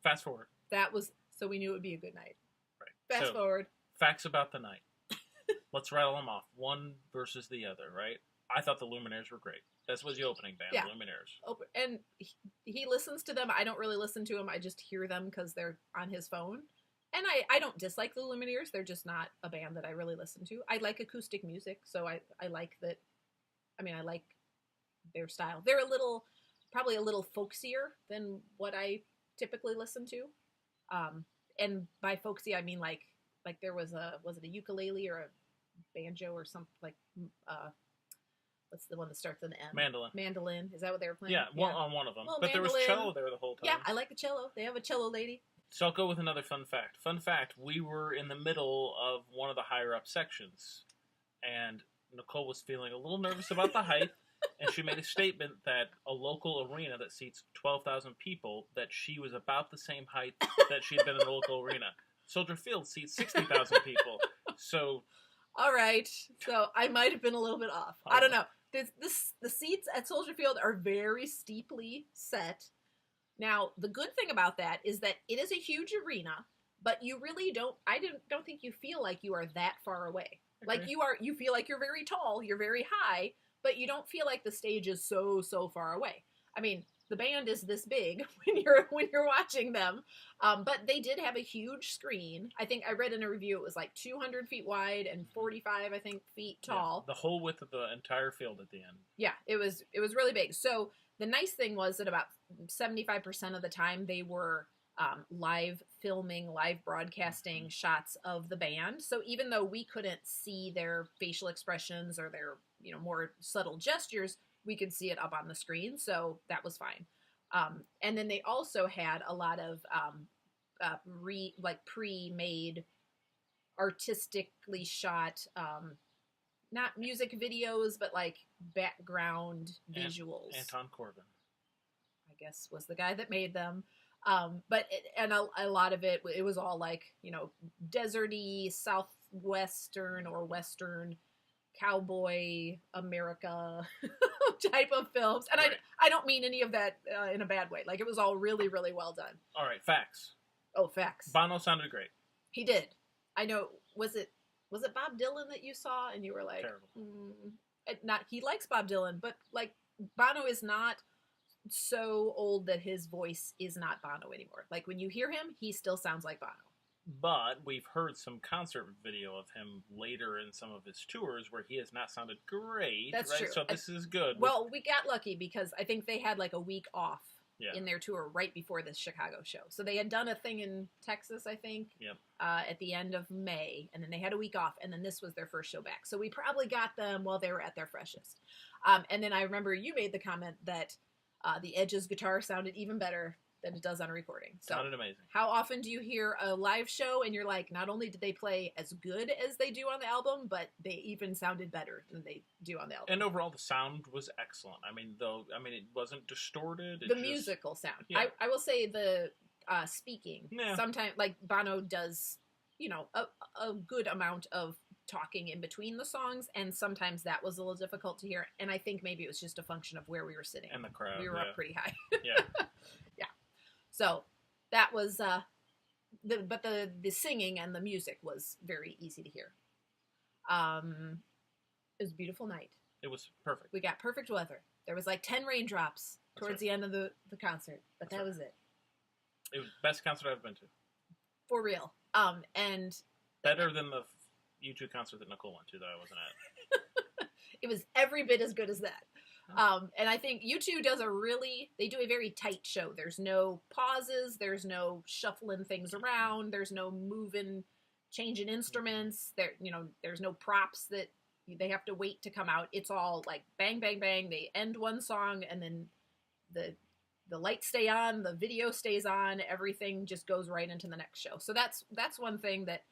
Fast forward. So we knew it would be a good night. Right. Fast forward. Facts about the night. Let's rattle them off. One versus the other, right? I thought the Lumineers were great. This was the opening band, yeah. Lumineers. And he listens to them. I don't really listen to them. I just hear them because they're on his phone. And I don't dislike the Lumineers. They're just not a band that I really listen to. I like acoustic music, so I like that. I like their style. They're probably a little folksier than what I typically listen to. And by folksy, I mean like there was it a ukulele or a banjo or something like, what's the one that starts with an M? Mandolin. Mandolin. Is that what they were playing? Yeah, on one of them. Little But there was mandolin. cello there the whole time. Yeah, I like the cello. They have a cello lady. So I'll go with another fun fact. Fun fact, we were in the middle of one of the higher up sections, and Nicole was feeling a little nervous about the height, and she made a statement that a local arena that seats 12,000 people, that she was about the same height that she'd been in the local arena. Soldier Field seats 60,000 people. So... All right. So I might have been a little bit off. I don't know. The seats at Soldier Field are very steeply set. Now, the good thing about that is that it is a huge arena, but you really don't think you feel like you are that far away. Okay. Like you feel like you're very tall, you're very high, but you don't feel like the stage is so far away. I mean, the band is this big when you're watching them, but they did have a huge screen. I think I read in a review it was like 200 feet wide and 45, I think, feet tall. Yeah, the whole width of the entire field at the end. Yeah, it was really big. So the nice thing was that about 75% of the time they were live broadcasting shots of the band. So even though we couldn't see their facial expressions or their more subtle gestures, we could see it up on the screen, so that was fine. And then they also had a lot of pre-made, artistically shot, not music videos, but like background visuals. Anton Corbin, I guess, was the guy that made them. But a lot of it was all like deserty, southwestern or western, cowboy America type of films, and right. I don't mean any of that in a bad way. Like, it was all really well done. All right, facts. Oh, facts. Bono sounded great. He did. I know. Was it Bob Dylan that you saw and you were like, terrible? He likes Bob Dylan, but like Bono is not so old that his voice is not Bono anymore. Like, when you hear him, he still sounds like Bono. But we've heard some concert video of him later in some of his tours where he has not sounded great. That's right? true. So this is good. Well, we got lucky because I think they had like a week off in their tour right before this Chicago show. So they had done a thing in Texas, I think, at the end of May, and then they had a week off, and then this was their first show back. So we probably got them while they were at their freshest. And then I remember you made the comment that the Edge's guitar sounded even better than it does on a recording. So sounded amazing. How often do you hear a live show and you're like, not only did they play as good as they do on the album, but they even sounded better than they do on the album? And overall, the sound was excellent. I mean, it wasn't distorted. The musical sound. Yeah. I will say the speaking. Yeah. Sometimes, like, Bono does, a good amount of talking in between the songs, and sometimes that was a little difficult to hear. And I think maybe it was just a function of where we were sitting. And the crowd. We were up pretty high. Yeah. Yeah. So that was, but the singing and the music was very easy to hear. It was a beautiful night. It was perfect. We got perfect weather. There was like 10 raindrops towards the end of the concert, but that was it. It was the best concert I've been to. For real. And better than the U2 concert that Nicole went to that I wasn't at. It was every bit as good as that. And I think U2 they do a very tight show. There's no pauses. There's no shuffling things around. There's no changing instruments. There's no props that they have to wait to come out. It's all like bang, bang, bang. They end one song and then the lights stay on, the video stays on, everything just goes right into the next show. So that's one thing that,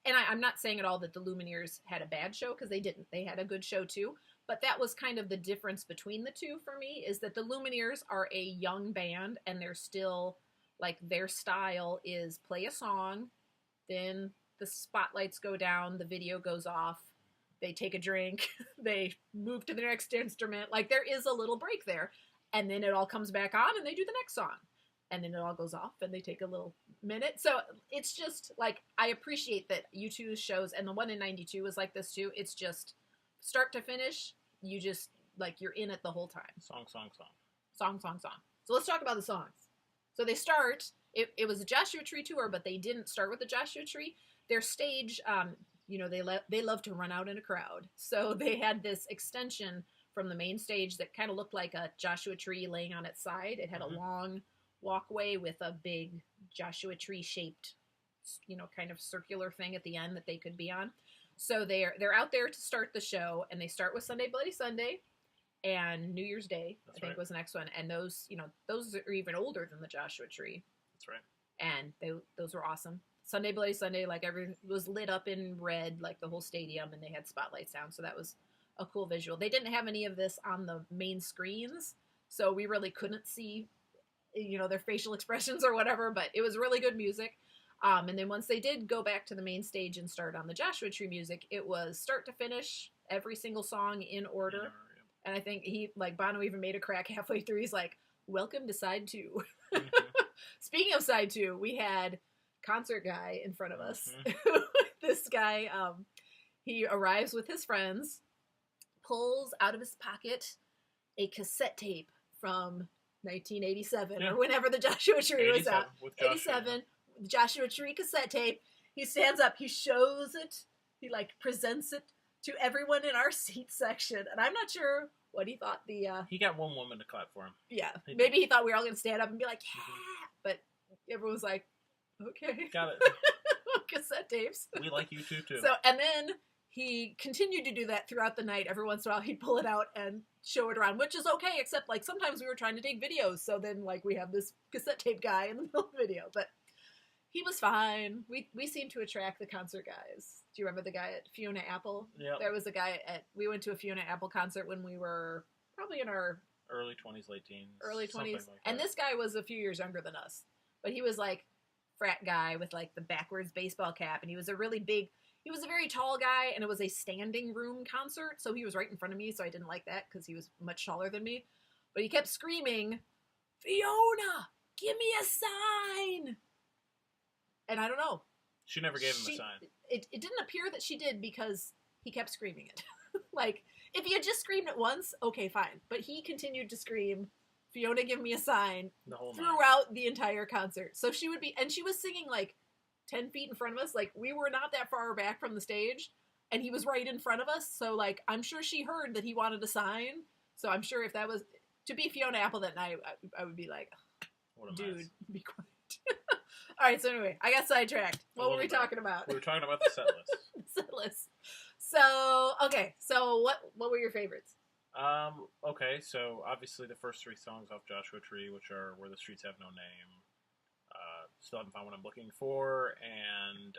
and I'm not saying at all that the Lumineers had a bad show, because they didn't. They had a good show too. But that was kind of the difference between the two for me, is that the Lumineers are a young band, and they're still, like, their style is play a song, then the spotlights go down, the video goes off, they take a drink, they move to the next instrument. Like, there is a little break there, and then it all comes back on, and they do the next song. And then it all goes off, and they take a little minute. So it's just, like, I appreciate that U2's shows, and the one in 92 was like this too. It's just start to finish, you just, like, you're in it the whole time. Song. Song. So let's talk about the songs. So they start, it was a Joshua Tree tour, but they didn't start with the Joshua Tree. Their stage, they love to run out in a crowd. So they had this extension from the main stage that kind of looked like a Joshua Tree laying on its side. It had a long walkway with a big Joshua tree shaped, kind of circular thing at the end that they could be on. So they're out there to start the show, and they start with Sunday Bloody Sunday and New Year's Day. That's I think right. was the next one, and those are even older than the Joshua tree. That's right. And those were awesome. Sunday Bloody Sunday, like everything was lit up in red, like the whole stadium, and they had spotlights down, so that was a cool visual. They didn't have any of this on the main screens, so we really couldn't see, their facial expressions or whatever, but it was really good music. And then once they did go back to the main stage and start on the Joshua Tree music, it was start to finish, every single song in order. Yeah. And I think Bono even made a crack halfway through. He's like, welcome to side 2. Mm-hmm. Speaking of side 2, we had concert guy in front of us. Mm-hmm. This guy, he arrives with his friends, pulls out of his pocket a cassette tape from 1987 or whenever the Joshua Tree was out. 87, the Joshua Tree cassette tape. He stands up, he shows it, he presents it to everyone in our seat section, and I'm not sure what he thought he got one woman to clap for him. Yeah, maybe he thought we were all going to stand up and be like, yeah, but everyone was like, okay. Got it. Cassette tapes. We like you too. So, and then he continued to do that throughout the night. Every once in a while, he'd pull it out and show it around, which is okay, except sometimes we were trying to take videos, so then we have this cassette tape guy in the middle of the video, but he was fine. We seemed to attract the concert guys. Do you remember the guy at Fiona Apple? Yeah. There was a guy we went to a Fiona Apple concert when we were probably in our early 20s, late teens. Early 20s. Like and this guy was a few years younger than us. But he was frat guy with the backwards baseball cap, and he was a very tall guy, and it was a standing room concert, so he was right in front of me, so I didn't like that because he was much taller than me. But he kept screaming, Fiona, give me a sign! And I don't know. She never gave him a sign. It didn't appear that she did because he kept screaming it. If he had just screamed it once, okay, fine. But he continued to scream, Fiona, give me a sign, throughout the entire concert. So she would be, and she was singing 10 feet in front of us. We were not that far back from the stage, and he was right in front of us. So, I'm sure she heard that he wanted a sign. So I'm sure if that was to be Fiona Apple that night, I would be like, dude, be quiet. All right, so anyway, I got sidetracked. What were we talking about? We were talking about the set list. The set list. So, okay, so what were your favorites? Okay, so obviously the first 3 songs off Joshua Tree, which are Where the Streets Have No Name, Still Haven't Found What I'm Looking For, and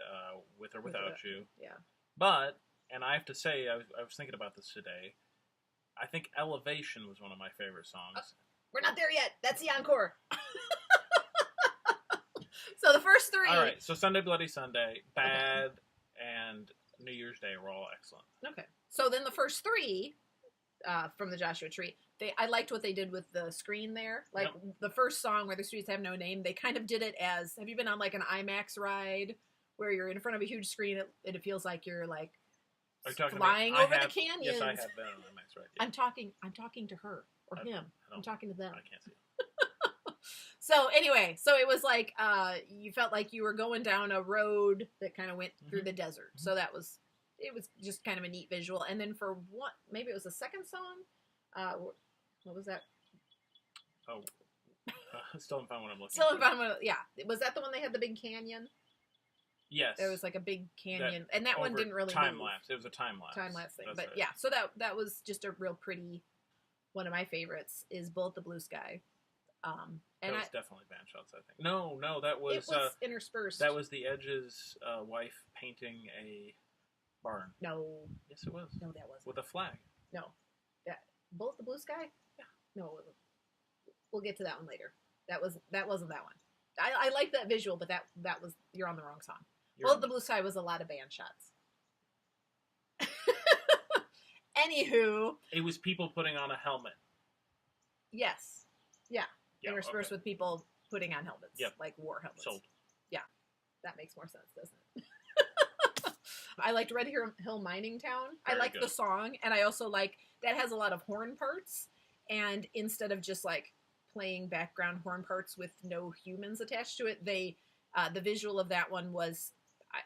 With or Without You. Yeah. But, and I have to say, I was thinking about this today, I think Elevation was one of my favorite songs. We're not there yet. That's the encore. So the first 3. All right, so Sunday Bloody Sunday, Bad, and New Year's Day were all excellent. Okay. So then the first 3 from the Joshua Tree, I liked what they did with the screen there. The first song, Where the Streets Have No Name, they kind of did it as, have you been on an IMAX ride where you're in front of a huge screen and it feels like you're flying over the canyons? Yes, I have been on IMAX ride. Yeah. I'm talking to her or him. I'm talking to them. I can't see it. So anyway, so it was you felt like you were going down a road that kind of went through the desert. So it was just kind of a neat visual. And then for maybe it was the second song. What was that? Oh, Still Haven't Found What I'm Looking Still Haven't Found What. Yeah, was that the one they had the big canyon? Yes. There was a big canyon, and that one didn't really time move. lapse. It was a time lapse thing. That's but right. yeah, so that was just a real pretty. One of my favorites is Bullet the Blue Sky. And that was definitely band shots, I think. No, that was... It was interspersed. That was the Edge's wife painting a barn. No. Yes, it was. No, that wasn't. With a flag. No. Bullet the Blue Sky? Yeah. No, it wasn't. We'll get to that one later. That wasn't that one. I like that visual, but that was... You're on the wrong song. Bullet the Blue Sky was a lot of band shots. Anywho... It was people putting on a helmet. Yes. Yeah. Interspersed with people putting on helmets. Yep. War helmets. Sold. Yeah. That makes more sense, doesn't it? I liked Red Hill Mining Town. Very I liked good. the song, and I also that has a lot of horn parts, and instead of just playing background horn parts with no humans attached to it, the visual of that one was,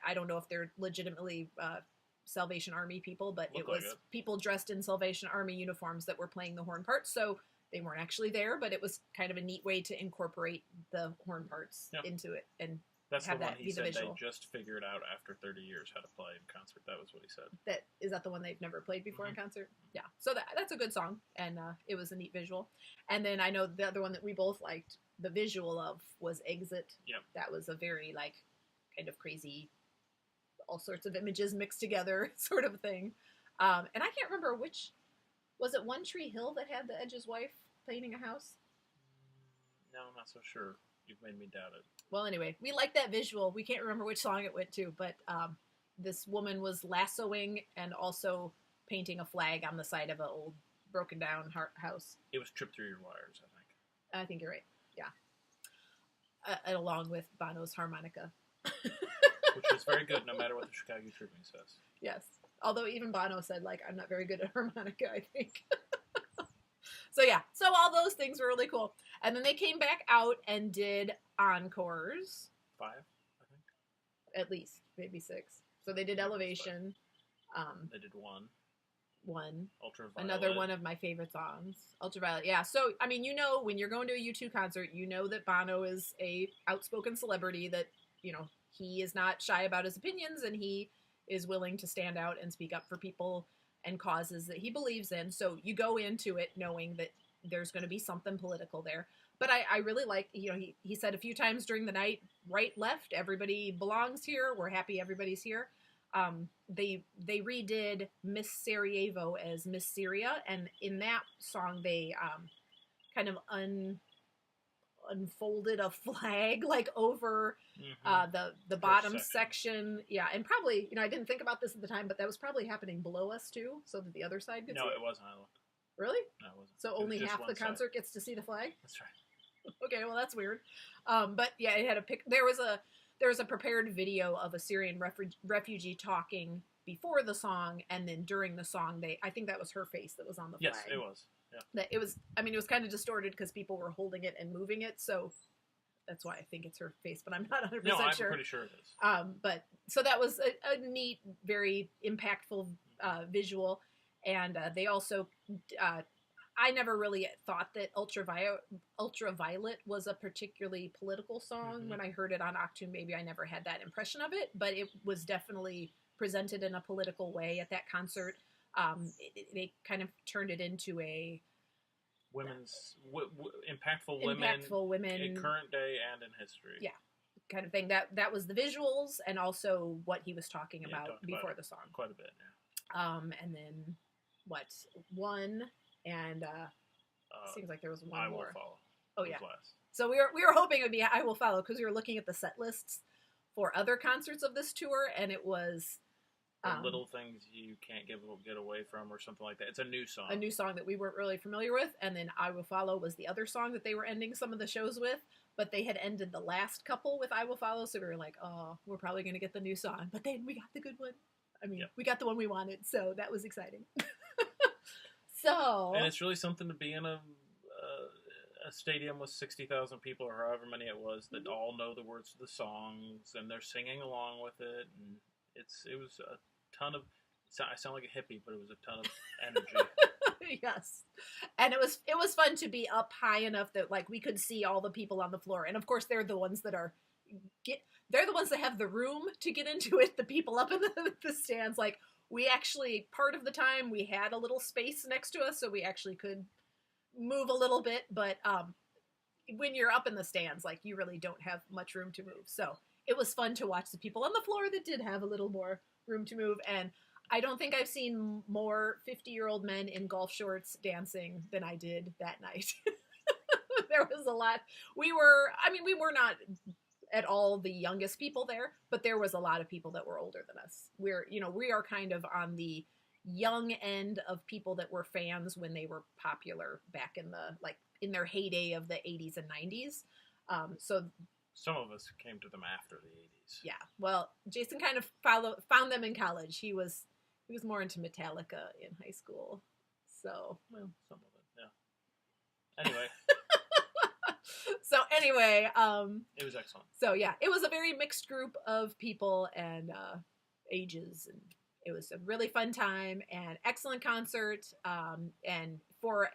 I don't know if they're legitimately Salvation Army people, but it was people dressed in Salvation Army uniforms that were playing the horn parts. So they weren't actually there, but it was kind of a neat way to incorporate the horn parts into it and that's have the one that he be the said visual. they just figured out after 30 years how to play in concert. That was what he said. Is that the one they've never played before in concert? Yeah. So that's a good song, and it was a neat visual. And then I know the other one that we both liked, the visual of, was Exit. Yep. That was a very, like, kind of crazy, all sorts of images mixed together sort of thing. And I can't remember which, was it One Tree Hill that had the Edge's wife painting a house? No, I'm not so sure. You've made me doubt it. Well, anyway, we like that visual. We can't remember which song it went to, but this woman was lassoing and also painting a flag on the side of an old broken down house. It was Trip Through Your Wires, I think. I think you're right. Yeah. Along with Bono's harmonica. Which was very good, no matter what the Chicago Tribune says. Yes. Although even Bono said, like, I'm not very good at harmonica, I think. So yeah, so all those things were really cool. And then they came back out and did encores. 5, I think. At least, maybe 6. So they did Elevation. They did 1. Ultraviolet. Another one of my favorite songs. Ultraviolet, yeah. So, I mean, you know, when you're going to a U2 concert, you know that Bono is a outspoken celebrity, that, you know, he is not shy about his opinions, and he is willing to stand out and speak up for people and causes that he believes in. So you go into it knowing that there's going to be something political there. But I really like, you know, he said a few times during the night, right, left, everybody belongs here. We're happy everybody's here. They redid Miss Sarajevo as Miss Syria, and in that song they kind of unfolded a flag like over the bottom section. Yeah, and probably, you know, I didn't think about this at the time, but that was probably happening below us too, so that the other side could see it wasn't. I looked. Really? No, it wasn't. So only half the concert gets to see the flag? That's right. Okay, well that's weird. But yeah, it had a there was a prepared video of a Syrian refugee talking before the song, and then during the song, I think that was her face that was on the flag. Yes, it was. Yeah. That it was. I mean, it was kind of distorted because people were holding it and moving it, so that's why I think it's her face. But I'm not 100% sure. No, I'm pretty sure it is. But so that was a neat, very impactful visual, and they also. I never really thought that Ultraviolet was a particularly political song. When I heard it on Octoon, maybe I never had that impression of it, but it was definitely presented in a political way at that concert. They kind of turned it into a women's impactful women in current day and in history. Yeah, kind of thing. That was the visuals, and also what he was talking about before the song. Quite a bit, yeah. And then one. And seems like there was one more. I Will Follow. Oh yeah. Last. So we were hoping it would be I Will Follow, because we were looking at the set lists for other concerts of this tour, and it was Little Things You Can't Get Away From, or something like that. It's a new song. A new song that we weren't really familiar with, and then I Will Follow was the other song that they were ending some of the shows with, but they had ended the last couple with I Will Follow, so we were like, oh, we're probably going to get the new song, but then we got the good one. I mean, we got the one we wanted, so that was exciting. And it's really something to be in a stadium with 60,000 people, or however many it was, that all know the words to the songs, and they're singing along with it, and it was a ton of. I sound like a hippie, but it was a ton of energy. Yes, and it was fun to be up high enough that like we could see all the people on the floor, and of course they're the ones that they're the ones that have the room to get into it. The people up in the stands, like. We actually, part of the time, we had a little space next to us, so we actually could move a little bit, but when you're up in the stands, like, you really don't have much room to move. So it was fun to watch the people on the floor that did have a little more room to move, and I don't think I've seen more 50-year-old men in golf shorts dancing than I did that night. There was a lot. We were not at all the youngest people there, but there was a lot of people that were older than us. We are kind of on the young end of people that were fans when they were popular back in their heyday of the 80s and 90s. So some of us came to them after the 80s. Yeah. Well, Jason kind of found them in college. He was more into Metallica in high school. So, well, some of it, yeah. Anyway. So anyway, it was excellent. So yeah, it was a very mixed group of people and ages and It was a really fun time and excellent concert. And for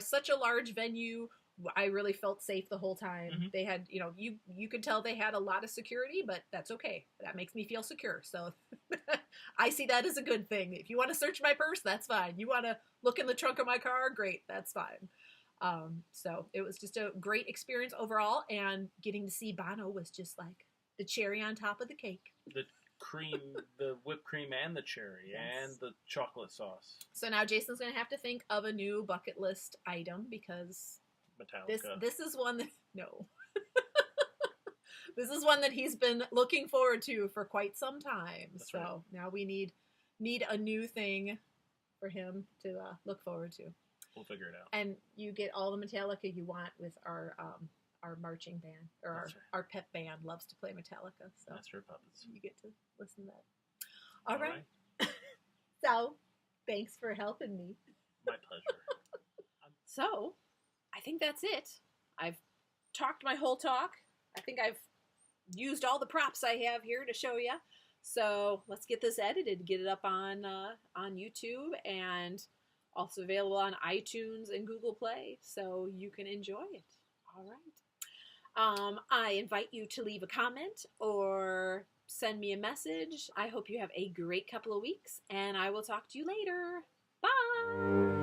such a large venue, I really felt safe the whole time. Mm-hmm. They had, you could tell they had a lot of security, but that's okay. That makes me feel secure. So I see that as a good thing. If you want to search my purse, that's fine. You want to look in the trunk of my car, great, that's fine. So it was just a great experience overall, and getting to see Bono was just like the cherry on top of the cake. The cream, the whipped cream and the cherry, Yes. and the chocolate sauce. So now Jason's going to have to think of a new bucket list item, because Metallica. this is one that, no. This is one that he's been looking forward to for quite some time. That's so right. now we need a new thing for him to look forward to. We'll figure it out. And you get all the Metallica you want with our marching band, or That's our pep band loves to play Metallica. So Master of Puppets. you get to listen to that. All right. right. So thanks for helping me. My pleasure. So I think that's it. I've talked my whole talk. I think I've used all the props I have here to show you. So let's get this edited, get it up on YouTube, and also available on iTunes and Google Play, so you can enjoy it. All right. I invite you to leave a comment or send me a message. I hope you have a great couple of weeks, and I will talk to you later. Bye!